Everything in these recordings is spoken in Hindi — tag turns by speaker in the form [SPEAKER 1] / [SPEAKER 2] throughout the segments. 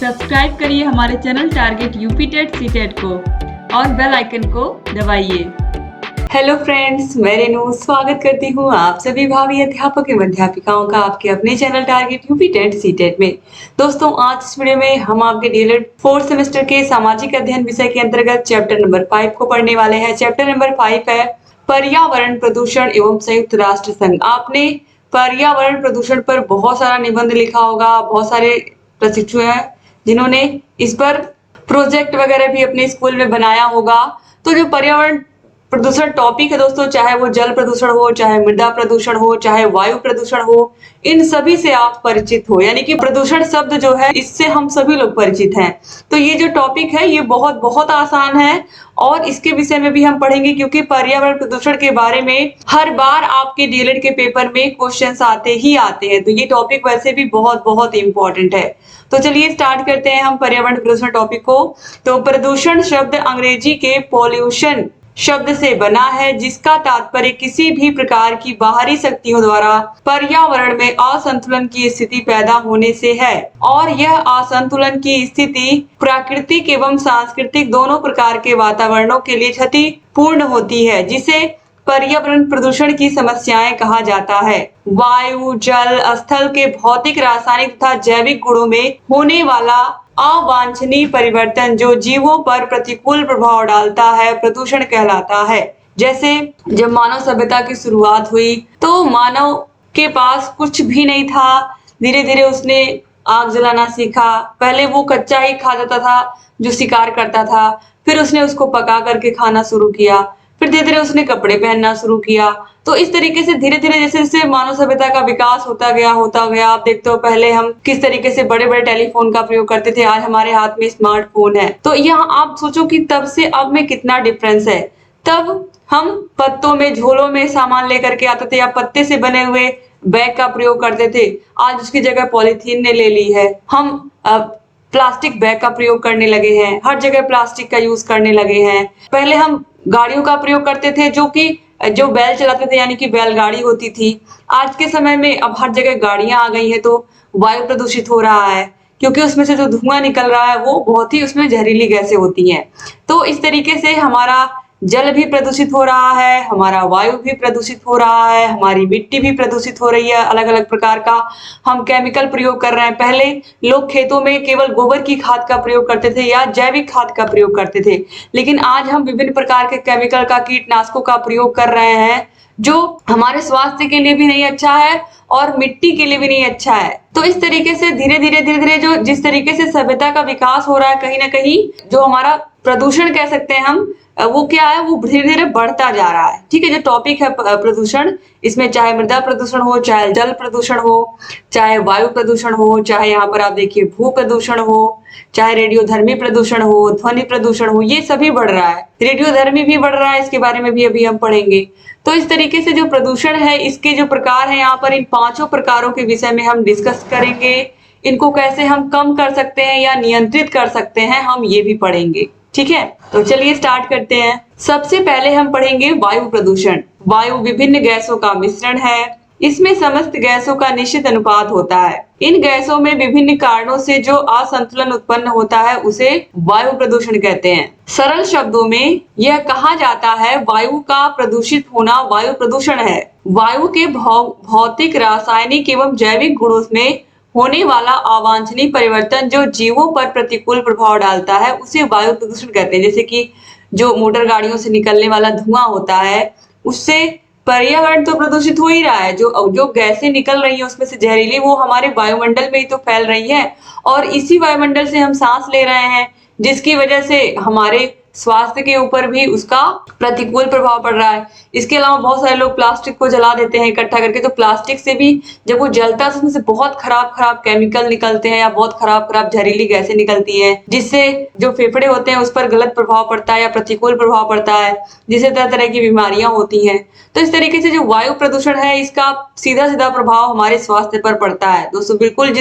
[SPEAKER 1] सब्सक्राइब करिए हमारे channel target UP TET CTET को और बेल आइकन को दबाइए।
[SPEAKER 2] हेलो फ्रेंड्स, मैं रेनू स्वागत करती हूँ आप सभी भावी अध्यापक एवं अध्यापिकाओं का आपके अपने channel target UP TET CTET में। दोस्तों, आज इस वीडियो में हम आपके डीएलएड 4th सेमेस्टर के सामाजिक अध्ययन विषय के अंतर्गत चैप्टर नंबर 5 को पढ़ने वाले हैं। चैप्टर नंबर 5 है पर्यावरण प्रदूषण एवं संयुक्त राष्ट्र संघ। आपने पर्यावरण प्रदूषण पर बहुत सारा निबंध लिखा होगा, बहुत सारे प्रशिक्षु हैं जिन्होंने इस पर प्रोजेक्ट वगैरह भी अपने स्कूल में बनाया होगा। तो जो पर्यावरण प्रदूषण टॉपिक है दोस्तों, चाहे वो जल प्रदूषण हो, चाहे मृदा प्रदूषण हो, चाहे वायु प्रदूषण हो, इन सभी से आप परिचित हो। यानी कि प्रदूषण शब्द जो है इससे हम सभी लोग परिचित हैं। तो ये जो टॉपिक है ये बहुत बहुत आसान है और इसके विषय में भी हम पढ़ेंगे, क्योंकि पर्यावरण प्रदूषण के बारे में हर बार आपके डीएलएड के पेपर में क्वेश्चंस आते ही आते हैं। तो ये टॉपिक वैसे भी बहुत बहुत इंपॉर्टेंट है। तो चलिए स्टार्ट करते हैं हम पर्यावरण प्रदूषण टॉपिक को। तो प्रदूषण शब्द अंग्रेजी के पॉल्यूशन शब्द से बना है, जिसका तात्पर्य किसी भी प्रकार की बाहरी शक्तियों द्वारा पर्यावरण में असंतुलन की स्थिति पैदा होने से है। और यह असंतुलन की स्थिति प्राकृतिक एवं सांस्कृतिक दोनों प्रकार के वातावरणों के लिए क्षतिपूर्ण होती है, जिसे पर्यावरण प्रदूषण की समस्याएं कहा जाता है। वायु, जल, स्थल के भौतिक, रासायनिक तथा जैविक गुणों में होने वाला अवांछनीय परिवर्तन जो जीवों पर प्रतिकूल प्रभाव डालता है, प्रदूषण कहलाता है। जैसे जब मानव सभ्यता की शुरुआत हुई तो मानव के पास कुछ भी नहीं था। धीरे धीरे उसने आग जलाना सीखा। पहले वो कच्चा ही खा जाता था जो शिकार करता था, फिर उसने उसको पका करके खाना शुरू किया, फिर धीरे धीरे उसने कपड़े पहनना शुरू किया। तो इस तरीके से धीरे धीरे जैसे जैसे मानव सभ्यता का विकास होता गया। आप देखते हो पहले हम किस तरीके से बड़े बड़े टेलीफोन का प्रयोग करते थे, आज हमारे हाथ में स्मार्टफोन है। तो यहाँ आप सोचो कि तब से अब में कितना डिफरेंस है। तब हम पत्तों में, झोलों में सामान लेकर के आते थे या पत्ते से बने हुए बैग का प्रयोग करते थे। आज उसकी जगह पॉलीथीन ने ले ली है। हम प्लास्टिक बैग का प्रयोग करने लगे हैं, हर जगह प्लास्टिक का यूज करने लगे हैं। पहले हम गाड़ियों का प्रयोग करते थे जो बैल चलाते थे, यानी कि बैलगाड़ी होती थी। आज के समय में अब हर जगह गाड़ियां आ गई हैं, तो वायु प्रदूषित हो रहा है, क्योंकि उसमें से जो धुआं निकल रहा है वो बहुत ही उसमें जहरीली गैसें होती हैं। तो इस तरीके से हमारा जल भी प्रदूषित हो रहा है, हमारा वायु भी प्रदूषित हो रहा है, हमारी मिट्टी भी प्रदूषित हो रही है। अलग अलग प्रकार का हम केमिकल प्रयोग कर रहे हैं। पहले लोग खेतों में केवल गोबर की खाद का प्रयोग करते थे या जैविक खाद का प्रयोग करते थे, लेकिन आज हम विभिन्न प्रकार के केमिकल का, कीटनाशकों का प्रयोग कर रहे हैं, जो हमारे स्वास्थ्य के लिए भी नहीं अच्छा है और मिट्टी के लिए भी नहीं अच्छा है। तो इस तरीके से धीरे धीरे जो जिस तरीके से सभ्यता का विकास हो रहा है, कहीं ना कहीं जो हमारा प्रदूषण कह सकते हैं हम, वो क्या है, वो धीरे धीरे बढ़ता जा रहा है। ठीक है, जो टॉपिक है प्रदूषण, इसमें चाहे मृदा प्रदूषण हो, चाहे जल प्रदूषण हो, चाहे वायु प्रदूषण हो, चाहे यहाँ पर आप देखिए भू प्रदूषण हो, चाहे रेडियोधर्मी प्रदूषण हो, ध्वनि प्रदूषण हो, ये सभी बढ़ रहा है। रेडियोधर्मी भी बढ़ रहा है, इसके बारे में भी अभी हम पढ़ेंगे। तो इस तरीके से जो प्रदूषण है, इसके जो प्रकार है यहाँ पर, इन 5 प्रकारों के विषय में हम डिस्कस करेंगे। इनको कैसे हम कम कर सकते हैं या नियंत्रित कर सकते हैं, हम ये भी पढ़ेंगे। ठीक है, तो चलिए स्टार्ट करते हैं। सबसे पहले हम पढ़ेंगे वायु प्रदूषण। वायु विभिन्न गैसों का मिश्रण है। इसमें समस्त गैसों का निश्चित अनुपात होता है। इन गैसों में विभिन्न कारणों से जो असंतुलन उत्पन्न होता है उसे वायु प्रदूषण कहते हैं। सरल शब्दों में यह कहा जाता है वायु का प्रदूषित होना वायु प्रदूषण है। वायु के भौतिक, रासायनिक एवं जैविक गुणों में होने वाला अवांछनीय परिवर्तन जो जीवों पर प्रतिकूल प्रभाव डालता है उसे वायु प्रदूषण कहते हैं। जैसे कि जो मोटर गाड़ियों से निकलने वाला धुआं होता है, उससे पर्यावरण तो प्रदूषित हो ही रहा है। जो गैसें निकल रही है उसमें से जहरीली, वो हमारे वायुमंडल में ही तो फैल रही है और इसी वायुमंडल से हम सांस ले रहे हैं, जिसकी वजह से हमारे स्वास्थ्य के ऊपर भी उसका प्रतिकूल प्रभाव पड़ रहा है। इसके अलावा बहुत सारे लोग प्लास्टिक को जला देते हैं इकट्ठा करके। तो प्लास्टिक से भी जब वो जलता है तो उसमें से बहुत खराब केमिकल निकलते हैं या बहुत खराब जहरीली गैसें निकलती हैं, जिससे जो फेफड़े होते हैं उस पर गलत प्रभाव पड़ता है या प्रतिकूल प्रभाव पड़ता है, जिससे तरह तरह की बीमारियां होती हैं। तो इस तरीके से जो वायु प्रदूषण है, इसका सीधा प्रभाव हमारे स्वास्थ्य पर पड़ता है दोस्तों, बिल्कुल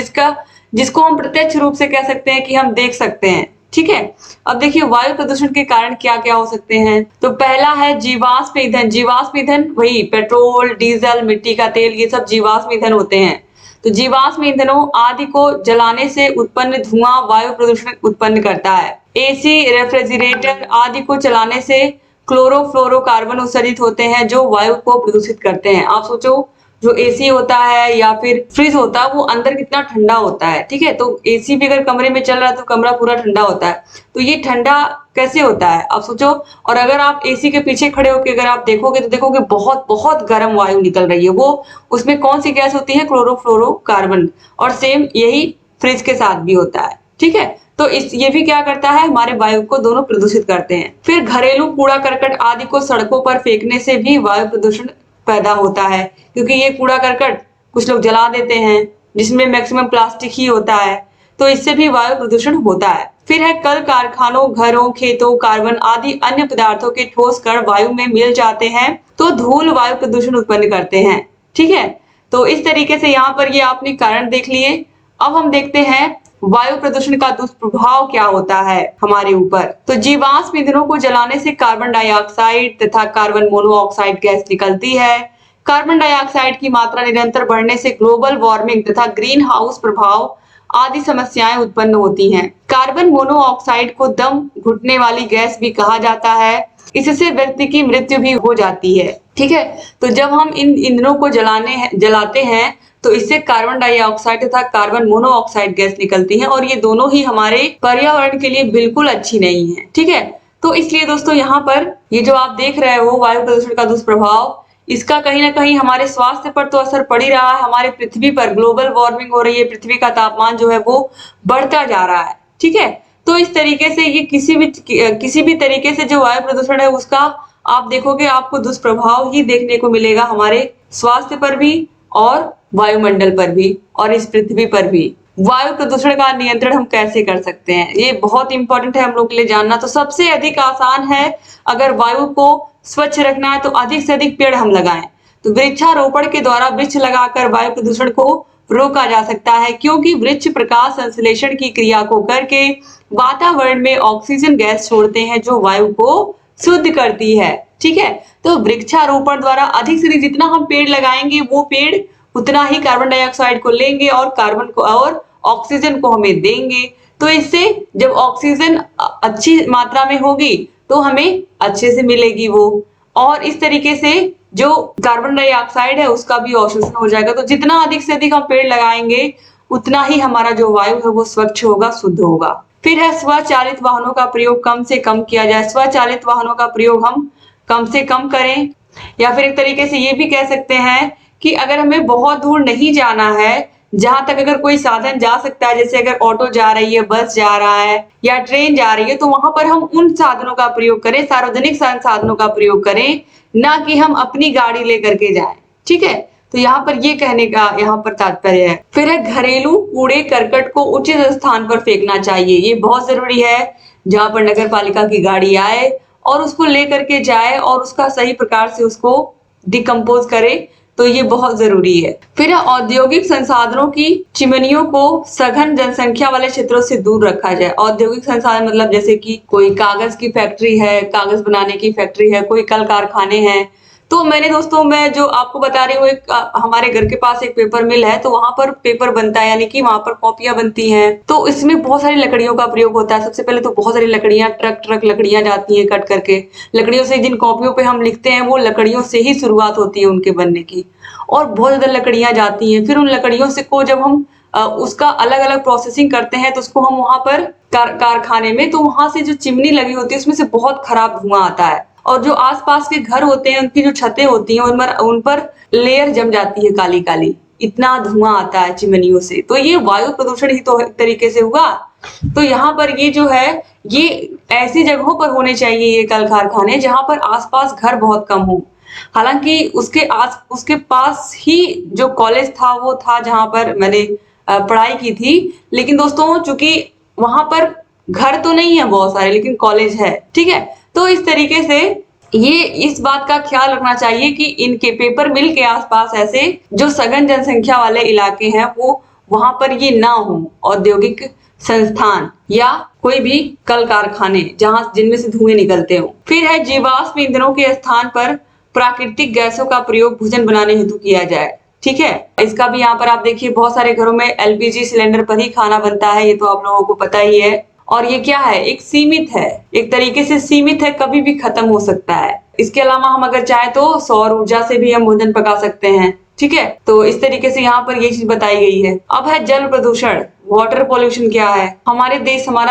[SPEAKER 2] जिसको हम प्रत्यक्ष रूप से कह सकते हैं कि हम देख सकते हैं। ठीक है, अब देखिए वायु प्रदूषण के कारण क्या क्या हो सकते हैं। तो पहला है जीवाश्म ईंधन। जीवाश्म ईंधन वही पेट्रोल, डीजल, मिट्टी का तेल, ये सब जीवाश्म ईंधन होते हैं। तो जीवाश्म ईंधनों आदि को जलाने से उत्पन्न धुआं वायु प्रदूषण उत्पन्न करता है। एसी, रेफ्रिजरेटर आदि को चलाने से क्लोरोफ्लोरोकार्बन उत्सर्जित होते हैं जो वायु को प्रदूषित करते हैं। आप सोचो, जो एसी होता है या फिर फ्रिज होता है वो अंदर कितना ठंडा होता है, ठीक है। तो एसी भी अगर कमरे में चल रहा है तो कमरा पूरा ठंडा होता है। तो ये ठंडा कैसे होता है आप सोचो। और अगर आप एसी के पीछे खड़े होकर अगर आप देखोगे तो देखोगे बहुत बहुत गर्म वायु निकल रही है। वो उसमें कौन सी गैस होती है? क्लोरोफ्लोरोकार्बन। और सेम यही फ्रिज के साथ भी होता है, ठीक है। तो ये भी क्या करता है? हमारे वायु को दोनों प्रदूषित करते हैं। फिर घरेलू कूड़ा करकट आदि को सड़कों पर फेंकने से भी वायु प्रदूषण पैदा होता है, क्योंकि ये कूड़ा करकट कुछ लोग जला देते हैं जिसमें मैक्सिमम प्लास्टिक ही होता है, तो इससे भी वायु प्रदूषण होता है। फिर है कल कारखानों, घरों, खेतों, कार्बन आदि अन्य पदार्थों के ठोस कण वायु में मिल जाते हैं तो धूल वायु प्रदूषण उत्पन्न करते हैं, ठीक है। तो इस तरीके से यहाँ पर ये आपने कारण देख लिए। अब हम देखते हैं वायु प्रदूषण का दुष्प्रभाव क्या होता है हमारे ऊपर। तो जीवाश्म ईंधनों को जलाने से कार्बन डाइऑक्साइड तथा कार्बन मोनोऑक्साइड गैस निकलती है। कार्बन डाइऑक्साइड की मात्रा निरंतर बढ़ने से ग्लोबल वार्मिंग तथा ग्रीन हाउस प्रभाव आदि समस्याएं उत्पन्न होती हैं। कार्बन मोनोऑक्साइड को दम घुटने वाली गैस भी कहा जाता है। इससे व्यक्ति की मृत्यु भी हो जाती है, ठीक है। तो जब हम इन ईंधनों को जलाते हैं तो इससे कार्बन डाइऑक्साइड तथा कार्बन मोनोऑक्साइड गैस निकलती है और ये दोनों ही हमारे पर्यावरण के लिए बिल्कुल अच्छी नहीं है, ठीक है। तो इसलिए दोस्तों यहाँ पर ये जो आप देख रहे हो वायु प्रदूषण का दुष्प्रभाव, इसका कहीं ना कहीं हमारे स्वास्थ्य पर तो असर पड़ ही रहा है। हमारे पृथ्वी पर ग्लोबल वार्मिंग हो रही है, पृथ्वी का तापमान जो है वो बढ़ता जा रहा है, ठीक है। तो इस तरीके से ये किसी भी तरीके से जो वायु प्रदूषण है उसका आप देखोगे आपको दुष्प्रभाव ही देखने को मिलेगा हमारे स्वास्थ्य पर भी और वायुमंडल पर भी और इस पृथ्वी पर भी। वायु प्रदूषण का नियंत्रण हम कैसे कर सकते हैं, ये बहुत इंपॉर्टेंट है हम लोग के लिए जानना। तो सबसे अधिक आसान है, अगर वायु को स्वच्छ रखना है तो अधिक से अधिक पेड़ हम लगाएं। तो वृक्षारोपण के द्वारा वृक्ष लगाकर वायु प्रदूषण को रोका जा सकता है, क्योंकि वृक्ष प्रकाश संश्लेषण की क्रिया को करके वातावरण में ऑक्सीजन गैस छोड़ते हैं जो वायु को शुद्ध करती है, ठीक है। तो वृक्षारोपण द्वारा अधिक से अधिक जितना हम पेड़ लगाएंगे वो पेड़ उतना ही कार्बन डाइऑक्साइड को लेंगे और कार्बन को और ऑक्सीजन को हमें देंगे। तो इससे जब ऑक्सीजन अच्छी मात्रा में होगी तो हमें अच्छे से मिलेगी वो, और इस तरीके से जो कार्बन डाइऑक्साइड है उसका भी अवशोषण हो जाएगा। तो जितना अधिक से अधिक हम पेड़ लगाएंगे उतना ही हमारा जो वायु है वो स्वच्छ होगा, शुद्ध होगा। फिर है स्वचालित वाहनों का प्रयोग कम से कम किया जाए। स्वचालित वाहनों का प्रयोग हम कम से कम करें, या फिर एक तरीके से ये भी कह सकते हैं कि अगर हमें बहुत दूर नहीं जाना है, जहां तक अगर कोई साधन जा सकता है, जैसे अगर ऑटो जा रही है, बस जा रहा है या ट्रेन जा रही है, तो वहां पर हम उन साधनों का प्रयोग करें, सार्वजनिक संसाधनों का प्रयोग करें, ना कि हम अपनी गाड़ी लेकर के जाएं, ठीक है। तो यहाँ पर ये कहने का यहाँ पर तात्पर्य है। फिर है घरेलू कूड़े करकट को उचित स्थान पर फेंकना चाहिए। ये बहुत जरूरी है, जहां पर नगर पालिका की गाड़ी आए और उसको लेकर के जाए और उसका सही प्रकार से उसको डिकम्पोज करे, तो ये बहुत जरूरी है। फिर औद्योगिक संसाधनों की चिमनियों को सघन जनसंख्या वाले क्षेत्रों से दूर रखा जाए। औद्योगिक संसाधन मतलब जैसे कि कोई कागज की फैक्ट्री है, कागज बनाने की फैक्ट्री है, कोई कल कारखाने हैं। तो मैंने दोस्तों मैं जो आपको बता रही हूँ, एक हमारे घर के पास एक पेपर मिल है, तो वहां पर पेपर बनता है, यानी कि वहां पर कॉपियां बनती हैं। तो इसमें बहुत सारी लकड़ियों का प्रयोग होता है। सबसे पहले तो बहुत सारी लकड़ियां, ट्रक लकड़ियां जाती हैं कट करके। लकड़ियों से जिन कॉपियों पे हम लिखते हैं वो लकड़ियों से ही शुरुआत होती है उनके बनने की, और बहुत ज्यादा लकड़ियां जाती हैं। फिर उन लकड़ियों से को जब हम उसका अलग अलग प्रोसेसिंग करते हैं तो उसको हम वहां पर कारखाने में, तो वहां से जो चिमनी लगी होती है उसमें से बहुत खराब धुआं आता है, और जो आसपास के घर होते हैं उनकी जो छतें होती हैं उन पर लेयर जम जाती है काली काली, इतना धुआं आता है चिमनियों से। तो ये वायु प्रदूषण ही तो एक तरीके से हुआ। तो यहाँ पर ये जो है ये ऐसी जगहों पर होने चाहिए ये कल कारखाने जहां पर आसपास घर बहुत कम हो। हालांकि उसके पास ही जो कॉलेज था वो था जहां पर मैंने पढ़ाई की थी, लेकिन दोस्तों चूंकि वहां पर घर तो नहीं है बहुत सारे, लेकिन कॉलेज है, ठीक है। तो इस तरीके से ये इस बात का ख्याल रखना चाहिए कि इनके पेपर मिल के आसपास ऐसे जो सघन जनसंख्या वाले इलाके हैं वो वहां पर ये ना हो, औद्योगिक संस्थान या कोई भी कल कारखाने जहां जिनमें से धुएं निकलते हो। फिर है जीवाश्म ईंधनों के स्थान पर प्राकृतिक गैसों का प्रयोग भोजन बनाने हेतु किया जाए। ठीक है। इसका भी यहाँ पर आप देखिए बहुत सारे घरों में एलपीजी सिलेंडर पर ही खाना बनता है, ये तो आप लोगों को पता ही है। और ये क्या है, एक सीमित है, एक तरीके से सीमित है, कभी भी खत्म हो सकता है। इसके अलावा हम अगर चाहें तो सौर ऊर्जा से भी हम भोजन पका सकते हैं, ठीक है। तो इस तरीके से यहाँ पर ये चीज बताई गई है। अब है जल प्रदूषण, वाटर पॉल्यूशन क्या है। हमारा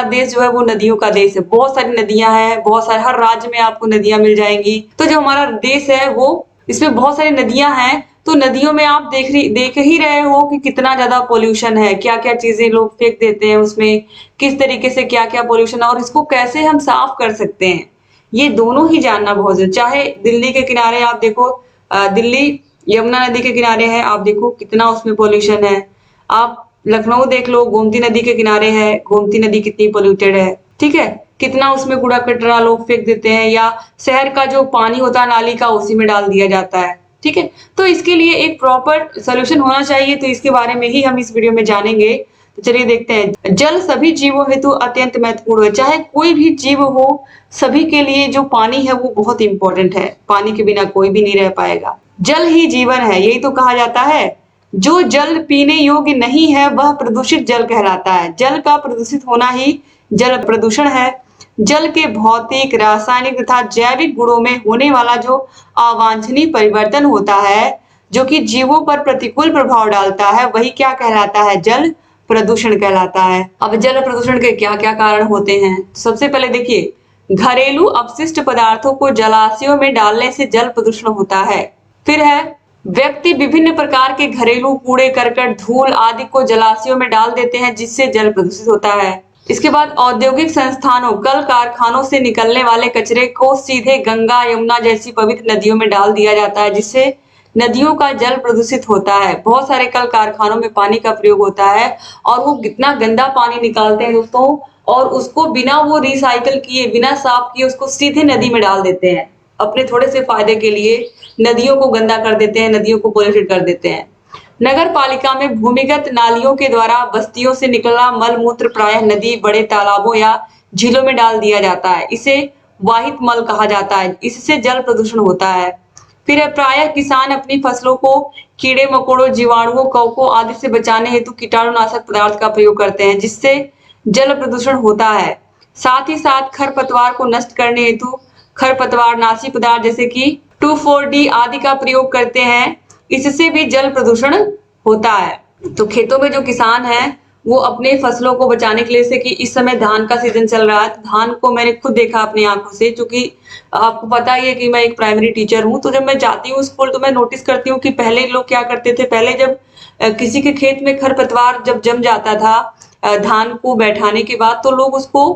[SPEAKER 2] देश जो है वो नदियों का देश है, बहुत सारी नदियां हैं, बहुत सारे, हर राज्य में आपको नदियां मिल जाएंगी। तो जो हमारा देश है वो, इसमें बहुत सारी नदियां हैं। तो नदियों में आप देख ही रहे हो कि कितना ज्यादा पोल्यूशन है, क्या क्या चीजें लोग फेंक देते हैं उसमें, किस तरीके से क्या क्या पोल्यूशन है और इसको कैसे हम साफ कर सकते हैं, ये दोनों ही जानना बहुत जरूरी। चाहे दिल्ली के किनारे आप देखो, दिल्ली यमुना नदी के किनारे है, आप देखो कितना उसमें पोल्यूशन है। आप लखनऊ देख लो, गोमती नदी के किनारे है, गोमती नदी कितनी पोल्यूटेड है, ठीक है। कितना उसमें कूड़ा कचरा लोग फेंक देते हैं, या शहर का जो पानी होता है नाली का उसी में डाल दिया जाता है, ठीक है। तो इसके लिए एक प्रॉपर सोल्यूशन होना चाहिए, तो इसके बारे में ही हम इस वीडियो में जानेंगे। तो चलिए देखते हैं। जल सभी जीवों हेतु अत्यंत महत्वपूर्ण है, चाहे कोई भी जीव हो, सभी के लिए जो पानी है वो बहुत इंपॉर्टेंट है। पानी के बिना कोई भी नहीं रह पाएगा। जल ही जीवन है, यही तो कहा जाता है। जो जल पीने योग्य नहीं है वह प्रदूषित जल कहलाता है। जल का प्रदूषित होना ही जल प्रदूषण है। जल के भौतिक, रासायनिक तथा जैविक गुणों में होने वाला जो अवांछनीय परिवर्तन होता है, जो कि जीवों पर प्रतिकूल प्रभाव डालता है, वही क्या कहलाता है, जल प्रदूषण कहलाता है। अब जल प्रदूषण के क्या क्या कारण होते हैं। सबसे पहले देखिए, घरेलू अपशिष्ट पदार्थों को जलाशयों में डालने से जल प्रदूषण होता है। फिर है, व्यक्ति विभिन्न प्रकार के घरेलू कूड़े करकट, धूल आदि को जलाशयों में डाल देते हैं, जिससे जल प्रदूषित होता है। इसके बाद औद्योगिक संस्थानों, कल कारखानों से निकलने वाले कचरे को सीधे गंगा, यमुना जैसी पवित्र नदियों में डाल दिया जाता है, जिससे नदियों का जल प्रदूषित होता है। बहुत सारे कल कारखानों में पानी का प्रयोग होता है और वो कितना गंदा पानी निकालते हैं दोस्तों, और उसको बिना वो रिसाइकल किए, बिना साफ किए उसको सीधे नदी में डाल देते हैं। अपने थोड़े से फायदे के लिए नदियों को गंदा कर देते हैं, नदियों को पोल्यूटेड कर देते हैं। नगर पालिका में भूमिगत नालियों के द्वारा बस्तियों से निकला मल मूत्र प्रायः नदी, बड़े तालाबों या झीलों में डाल दिया जाता है। इसे वाहित मल कहा जाता है, इससे जल प्रदूषण होता है। फिर प्रायः किसान अपनी फसलों को कीड़े मकोड़ों, जीवाणुओं, कवकों आदि से बचाने हेतु कीटाणुनाशक पदार्थ का प्रयोग करते हैं, जिससे जल प्रदूषण होता है। साथ ही साथ खरपतवार को नष्ट करने हेतु खरपतवारनाशी पदार्थ जैसे कि 2,4-D आदि का प्रयोग करते हैं, इससे भी जल प्रदूषण होता है। तो खेतों में जो किसान हैं वो अपने फसलों को बचाने के लिए, जैसे कि इस समय धान का सीजन चल रहा है, तो धान को मैंने खुद देखा अपनी आंखों से, क्योंकि आपको पता ही है कि मैं एक प्राइमरी टीचर हूँ। तो जब मैं जाती हूँ स्कूल तो मैं नोटिस करती हूँ कि पहले लोग क्या करते थे, पहले जब किसी के खेत में खरपतवार जब जम जाता था धान को बैठाने के बाद, तो लोग उसको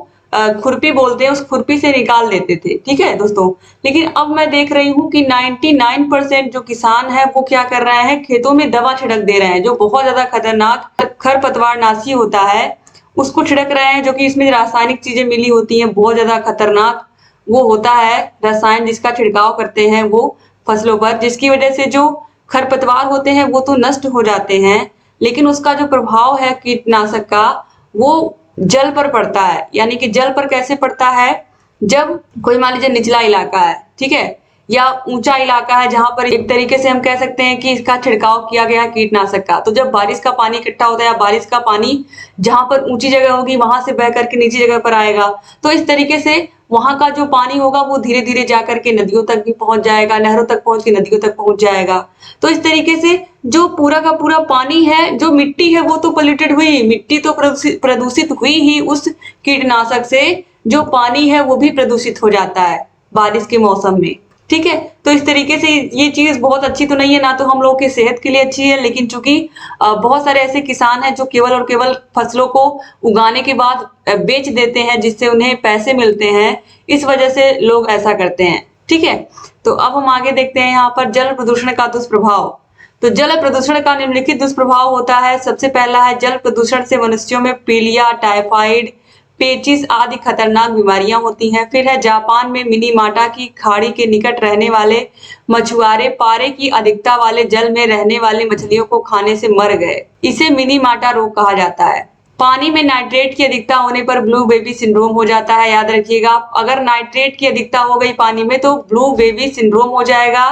[SPEAKER 2] खुरपी बोलते हैं, उस खुरपी से निकाल देते थे, ठीक है दोस्तों। लेकिन अब मैं देख रही हूँ कि 99% जो किसान है वो क्या कर रहे हैं, खेतों में दवा छिड़क दे रहे हैं, जो बहुत ज्यादा खतरनाक खरपतवारनाशी होता है उसको छिड़क रहे हैं, जो कि इसमें रासायनिक चीजें मिली होती हैं, बहुत ज्यादा खतरनाक वो होता है रसायन जिसका छिड़काव करते हैं वो फसलों पर, जिसकी वजह से जो खरपतवार होते हैं वो तो नष्ट हो जाते हैं, लेकिन उसका जो प्रभाव है कीटनाशक का वो जल पर पड़ता है। यानी कि जल पर कैसे पड़ता है, जब कोई मान लीजिए निचला इलाका है, ठीक है, या ऊंचा इलाका है जहां पर एक तरीके से हम कह सकते हैं कि इसका छिड़काव किया गया कीटनाशक का, तो जब बारिश का पानी इकट्ठा होता है या बारिश का पानी जहां पर ऊंची जगह होगी वहां से बह करके नीची जगह पर आएगा, तो इस तरीके से वहां का जो पानी होगा वो धीरे धीरे जाकर के नदियों तक भी पहुंच जाएगा, नहरों तक पहुंच के नदियों तक पहुंच जाएगा। तो इस तरीके से जो पूरा का पूरा पानी है, जो मिट्टी है वो तो पोल्यूटेड हुई, मिट्टी तो प्रदूषित हुई ही उस कीटनाशक से, जो पानी है वो भी प्रदूषित हो जाता है बारिश के मौसम में, ठीक है। तो इस तरीके से ये चीज बहुत अच्छी तो नहीं है, ना तो हम लोग की सेहत के लिए अच्छी है, लेकिन चूंकि बहुत सारे ऐसे किसान हैं जो केवल और केवल फसलों को उगाने के बाद बेच देते हैं, जिससे उन्हें पैसे मिलते हैं, इस वजह से लोग ऐसा करते हैं, ठीक है। तो अब हम आगे देखते हैं यहाँ पर जल प्रदूषण का दुष्प्रभाव। तो जल प्रदूषण का निम्नलिखित दुष्प्रभाव होता है। सबसे पहला है, जल प्रदूषण से मनुष्यों में पीलिया, टाइफाइड, पेचिस आदि खतरनाक बीमारियां होती हैं। फिर है, जापान में मिनीमाटा की खाड़ी के निकट रहने वाले मछुआरे पारे की अधिकता वाले जल में रहने वाली मछलियों को खाने से मर गए, इसे मिनीमाटा रोग कहा जाता है। पानी में नाइट्रेट की अधिकता होने पर ब्लू बेबी सिंड्रोम हो जाता है, याद रखिएगा, अगर नाइट्रेट की अधिकता हो गई पानी में तो ब्लू बेबी सिंड्रोम हो जाएगा।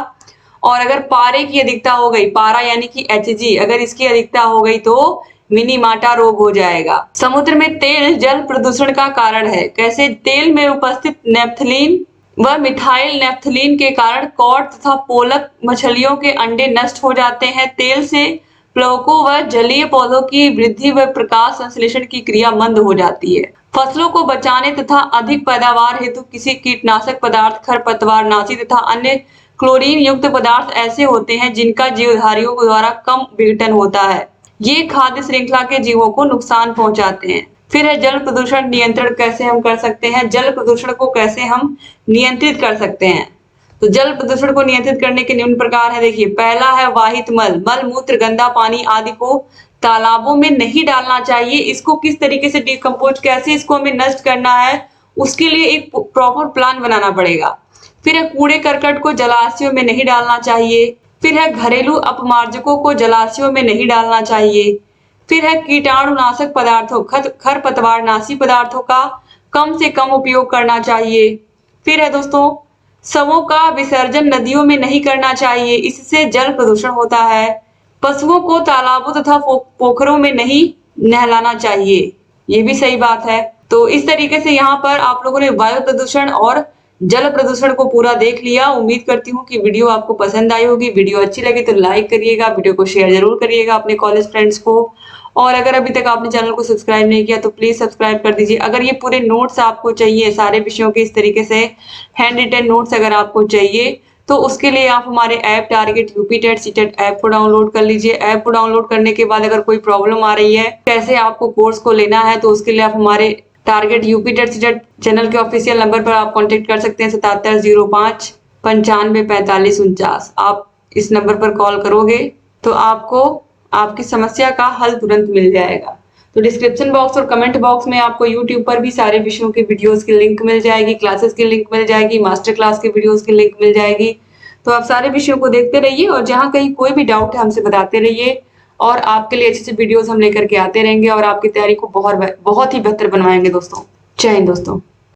[SPEAKER 2] और अगर पारे की अधिकता हो गई, पारा यानी कि Hg, अगर इसकी अधिकता हो गई तो मिनीमाटा रोग हो जाएगा। समुद्र में तेल जल प्रदूषण का कारण है। कैसे? तेल में उपस्थित नेफ्थलीन व मिथाइल नेफ्थलीन के कारण कॉड तथा पोलक मछलियों के अंडे नष्ट हो जाते हैं। तेल से प्लवकों व जलीय पौधों की वृद्धि व प्रकाश संश्लेषण की क्रिया मंद हो जाती है। फसलों को बचाने तथा अधिक पैदावार हेतु किसी कीटनाशक पदार्थ, खरपतवारनाशी तथा अन्य क्लोरीन युक्त पदार्थ ऐसे होते हैं जिनका जीवधारियों द्वारा कम विघटन होता है। ये खाद्य श्रृंखला के जीवों को नुकसान पहुंचाते हैं। फिर है जल प्रदूषण नियंत्रण कैसे हम कर सकते हैं। जल प्रदूषण को कैसे हम नियंत्रित कर सकते हैं? तो जल प्रदूषण को नियंत्रित करने के निम्न प्रकार है। देखिए, पहला है वाहित मल, मल मूत्र गंदा पानी आदि को तालाबों में नहीं डालना चाहिए। इसको किस तरीके से डिकम्पोज, कैसे इसको हमें नष्ट करना है, उसके लिए एक प्रॉपर प्लान बनाना पड़ेगा। फिर है कूड़े करकट को जलाशयों में नहीं डालना चाहिए। फिर है घरेलू अपमार्जकों को जलाशयों में नहीं डालना चाहिए। फिर है कीटाणुनाशक पदार्थों, खरपतवारनाशी पदार्थों का कम से कम उपयोग करना चाहिए। फिर है दोस्तों, शवों का विसर्जन नदियों में नहीं करना चाहिए, इससे जल प्रदूषण होता है। पशुओं को तालाबों तथा पोखरों में नहीं नहलाना चाहिए, ये भी सही बात है। तो इस तरीके से यहाँ पर आप लोगों ने वायु प्रदूषण और जल प्रदूषण को पूरा देख लिया। उम्मीद करती हूँ कि वीडियो आपको पसंद आई होगी। वीडियो अच्छी लगी तो लाइक करिएगा, वीडियो को शेयर जरूर करिएगा अपने कॉलेज फ्रेंड्स को। और अगर अभी तक आपने चैनल को सब्सक्राइब नहीं किया तो प्लीज सब्सक्राइब कर दीजिए। अगर ये पूरे नोट्स आपको चाहिए, सारे विषयों के इस तरीके से हैंड रिटन नोट्स अगर आपको चाहिए तो उसके लिए आप हमारे app target UP TET CTET app को डाउनलोड कर लीजिए। ऐप को डाउनलोड करने के बाद अगर कोई प्रॉब्लम आ रही है कैसे आपको कोर्स को लेना है, तो उसके लिए आप हमारे target UP TET CTET channel के ऑफिशियल नंबर पर आप कांटेक्ट कर सकते हैं 7705 95 45 49। आप इस नंबर पर कॉल करोगे तो आपको आपकी समस्या का हल तुरंत मिल जाएगा। तो डिस्क्रिप्शन बॉक्स और कमेंट बॉक्स में आपको यूट्यूब पर भी सारे विषयों के वीडियोस की लिंक मिल जाएगी, क्लासेस की लिंक मिल जाएगी, मास्टर क्लास के वीडियोस की लिंक मिल जाएगी। तो आप सारे विषयों को देखते रहिए और जहाँ कहीं कोई भी डाउट है हमसे बताते रहिए और आपके लिए अच्छे से वीडियोस हम लेकर के आते रहेंगे और आपकी तैयारी को बहुत ही बेहतर बनवाएंगे दोस्तों। जय हिंद दोस्तों।